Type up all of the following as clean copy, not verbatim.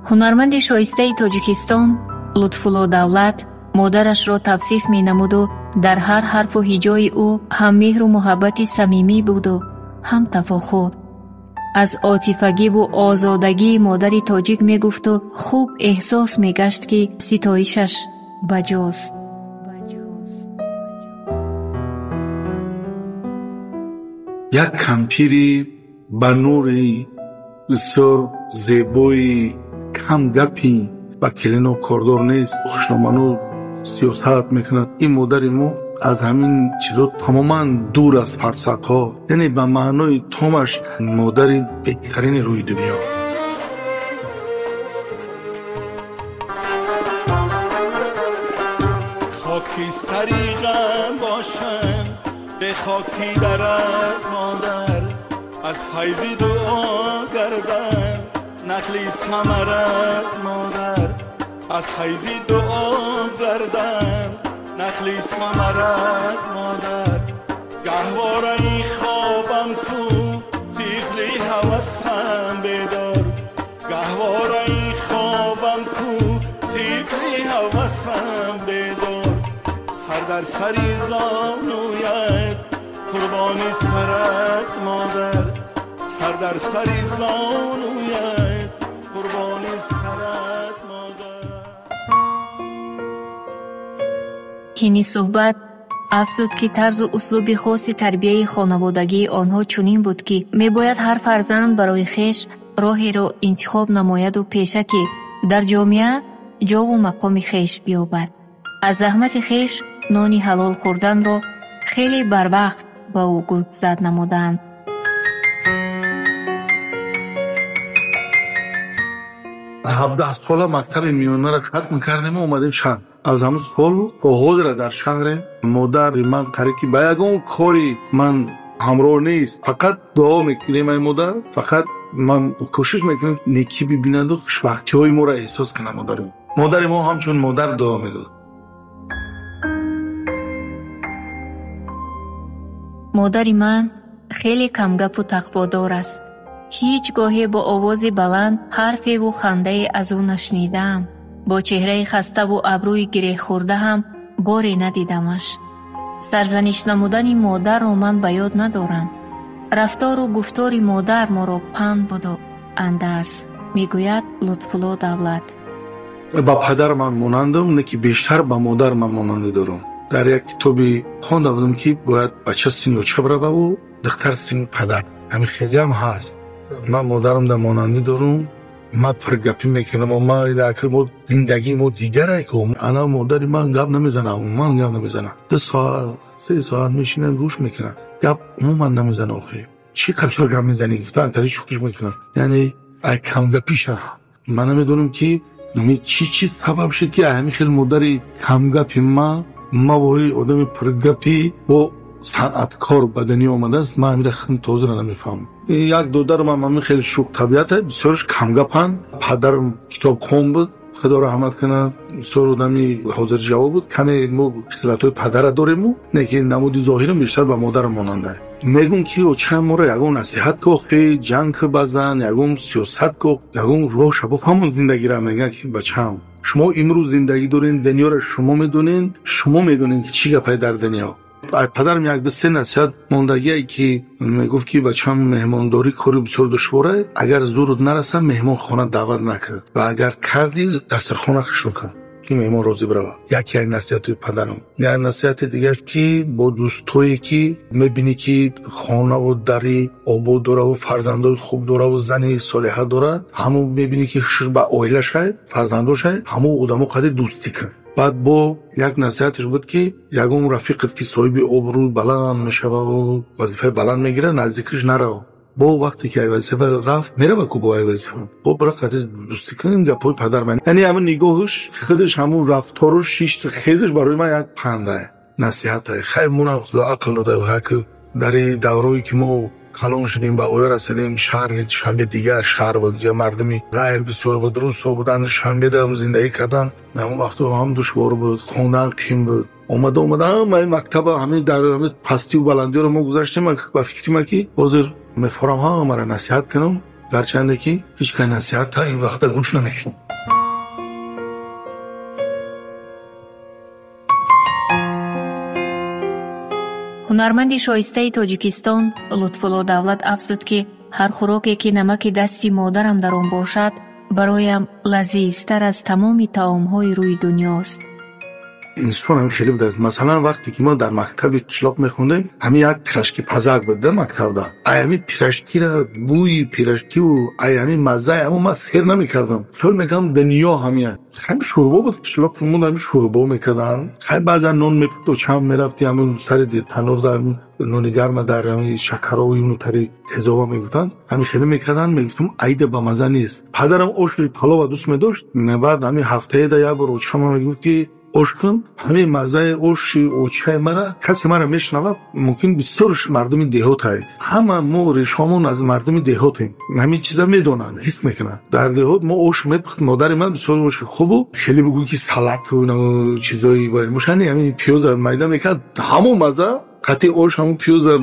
ҳунарманди шоистаи тоҷикистон лутфулло давлат модарашро тавсиф менамуду дар ҳар ҳарфу ҳиҷои ӯ ҳам меҳру муҳаббати самимӣ буду, ҳам тафохур. аз отифагиву озодагии модари тоҷик мегуфту хуб эҳсос мегашт, ки ситоишаш баҷост. як кампири ба нури бисёр зебои камгапи ба келино кордор нест, хушноману сиёсат мекунад. ин модари мо аз ҳамин чизо тамоман дур аз фарсатҳо, яъне ба маънои томаш модари беҳтарини рӯи дунё. خاکستری غم باشم به خاکی درد مادر، از فیضی دعا گردم نخلی ثمرت مادر، از فیضی دعا گردم نخلی ثمرت مادر. گهواره ای خوابم کو طفلی هوسم بدار، گهواره ای خوابم کو طفلی هوسم بدار. سر در سری زانویت قربانی سرت مادر، سر در سری زانویت قربانی سرت مادر. ҳини суҳбат афзуд, ки тарзу услуби хоси тарбияи хонаводагии онҳо чунин буд, ки мебояд ҳар фарзанд барои хеш роҳеро интихоб намояду пеша, ки дар ҷомеа ҷову мақоми хеш биёбад. аз заҳмати хеш нони ҳалол хӯрданро хеле барвақт ба ӯ гӯшзад намуданд. 17 сола мактаби миёнаро хатм кардем, омадем шаҳр. аз ҳамун сол оғозра дар шаҳре модари ман қариб ба ягон кори ман ҳамроҳ нест. фақат дуо мекунем ай модар, фақат ман кӯшиш мекунем некӣ бибинаду хушбахтиҳои моро эҳсос кунам. модари мо ҳамчун модар дуо медод. модари ман хеле камгапу тақводор аст. ҳеҷ гоҳе бо овози баланд ҳарфеву хандае аз ӯ нашнидам. бо чеҳраи хаставу абрӯи гирехӯрда ҳам боре надидамаш. сарзаниш намудани модарро ман ба ёд надорам. рафтору гуфтори модар моро панд буду андарз, мегӯяд Лутфулло Давлат. ба падар ман монандам, не ки бештар ба модар ман монанде дорам. дар як китоби хонда будам, ки бояд бача синни чап рававу духтар синни падар. ҳамин хелеам ҳаст. ман модарам да монандӣ дорам. ман пиргапӣ мекунам, ман мо зиндагии мо дигаре, ку ана модари ман гап намезанам, ман гап намезанам. 2 соат 3 соат мешинам гӯш мекунам. гап умуман намезанам. охи чӣ қабчор гап мезанӣ? гуфтан тари чукиш мекунам. яъне ай камгапиша. ман намедонам ки чӣ сабаб шуд, ки ҳамин хел модари камгапи ман вори одами пиргапӣ бо санъаткор ба дунё омадааст. ман ҳамира худам тозира намефаҳмам. як додарам ҳамин хеле шук табиат аст, бисёрш камгапан. падарам китобхон буд, худо раҳмат кунад, бисёр одами ҳозирҷавоб буд. каме мо хислатҳои падара дорему, не ки намуди зоҳирам бештар ба модарам монанда. мегӯм ки очаам моро ягон насиҳат кӯ, хе ҷанг кӯ базан, ягон сиёсат кӯ, ягон роҳ шабоб ҳамон зиндагиро мегӯяд, ки бачаам шумо имрӯз зиндагӣ дорен, дунёро шумо медонен ки чӣ гапае дар дунё. падарам 1-2 насиҳат мондагие, ки мегуфт, ки бачаам меҳмондорӣ кори бисёр душвор аст. агар зуруд нараса меҳмон хона даъват накард ва агар кардӣ дастархона хушрӯ кун, ки меҳмон розӣ барава. яке насиҳати падарам. як насиҳати дигарш, ки бо дӯстое ки мебинӣ, ки хонаву дари обод дораву фарзандои хуб дораву зани солиҳа дорад, ҳамон мебинӣ, ки хушр ба оилашай, фарзандошай, ҳамон одамо қадр дӯстӣ кун. баъд бо як насиҳатиш буд, ки ягон рафиқат, ки соҳиби обрӯи баланд мешававу вазифаи баланд мегирад, наздикиш нарав. бо вақте ки ай вазифа рафт мерава, ку бо ай вазифа бо бира қадр дӯстӣ кунем. гапҳои падар ман, яъне ҳамин нигоҳуш, худаш ҳамон рафтору шишт хезиш барои ман як панда насиҳат ай. хай мунам худо ақл дода, ки дари даврое ки мо калон шудем, ба оя расидем, шаҳри шанбе дигар шаҳр буд, мардуми ғайр бисёр буд, рӯзҳо буданд, шанбеда зиндагӣ кардан ҳамон вақтҳо ҳам душвор буд, хондан қим буд. омада ҳамаи мактаба ҳамин дар пастию баландиёро мо гузаштем. ба фикри ман, ки ҳозир мефорам ҳамаро насиҳат кунам, گرچنده که هیچ که نصیحت تا این وقت گوش نمیکنه. ҳунарманди шоистаи тоҷикистон лутфулло давлат афзуд ки ҳар хӯроке ки намаки дасти модарам дар он бошад бароям лазизтар аз тамоми таомҳои рӯи дунёст. инсон ҳам хеле будааст. масалан вақте ки мо дар мактаби қишлоқ мехондем, ҳамин як пирашки пазак буд дар мактабда. ай ҳамин пирашкира бӯи пирашкиву ай ҳамин маззаи ҳамон ман сер намекардам. фикр мекардам дунё ҳамин аст. ҳамин шӯрбо буд, қишлоқ мон ҳамин шӯрбо мекарданд. хай баъзан нон мепухту чам мерафти ҳамин сари танӯр дар нони гарма дар ҳамин шакарову ину тари тезова мегуфтанд. ҳамин хеле мекарданд. мегуфтам айда ба мазза нест. падарам оши палова дӯст медошт. баъд ҳамин ҳафтаеда як бор очама мегуфт ки ошкун ҳамин маззаи оши очаи мара касе мара мешнава, мумкин бисёр мардуми деҳотае. ҳама мо решҳомон аз мардуми деҳотем. ҳамин чиза медонанд, ҳис мекунанд. дар деҳот мо ош мепухтем. модари ман бисёр оши хубу хеле бигӯй ки салату чизои мушани ҳамин пиёза майда мекард. ҳамон мазза қатъи ош ҳамон пиёза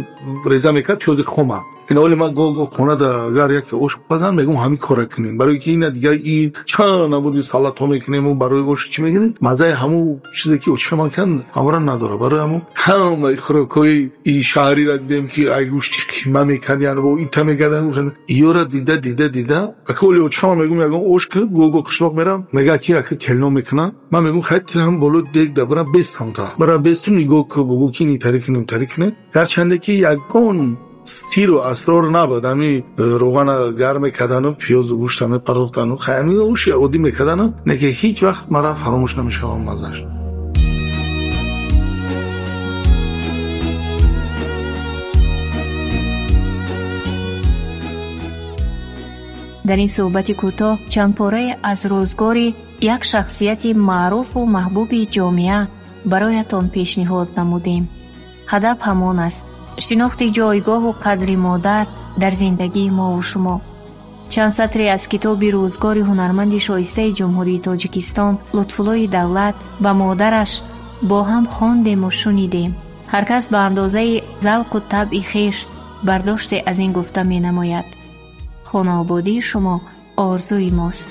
реза мекард, пиёзи хума. инҳоли ман гоҳ хонада агар яке ош пазанд мегӯм ҳамин кора кунем, барои ки ина дигар ин чанд набуди салатҳо мекунему барои ош чӣ мекунем, маззаи ҳамон чизе ки оча ман кан ҳамора надора. барои ҳамон ҳамаи хӯрокҳои ин шаҳриро дидем ки ай гӯшти қима мекарданд бо ита мекарданд, иёра дида аколи оча ман мегӯм ягон ош ки гоҳ қишлоқ мерам мега ки аки телно мекунам. ман мегӯм хайти ҳам боло дег да барам бестам та бара бесту нигоҳ ку богӯ ки ин тари кунем. гарчанде ки ягон сиру асрор набуд. ҳамин роғана гарм мекардану пиёзу гӯшта мепардохтану ҳамин оши оддӣ мекардану неки ҳеҷ вақт мара фаромӯш намешавам маззаш. дар ин суҳбати кӯтоҳ чандпорае аз рӯзгори як шахсияти маъруфу маҳбуби ҷомеа бароятон пешниҳод намудем. ҳадаф ҳамон аст: шинохти ҷойгоҳу қадри модар дар зиндагии мову шумо. чанд сатре аз китоби рӯзгори ҳунарманди шоистаи ҷумҳурии Тоҷикистон Лутфуллои Давлат ба модараш бо ҳам хондему шунидем. ҳар кас ба андозаи завқу табъи хеш бардоште аз ин гуфта менамояд. хонавободии шумо орзуи мост.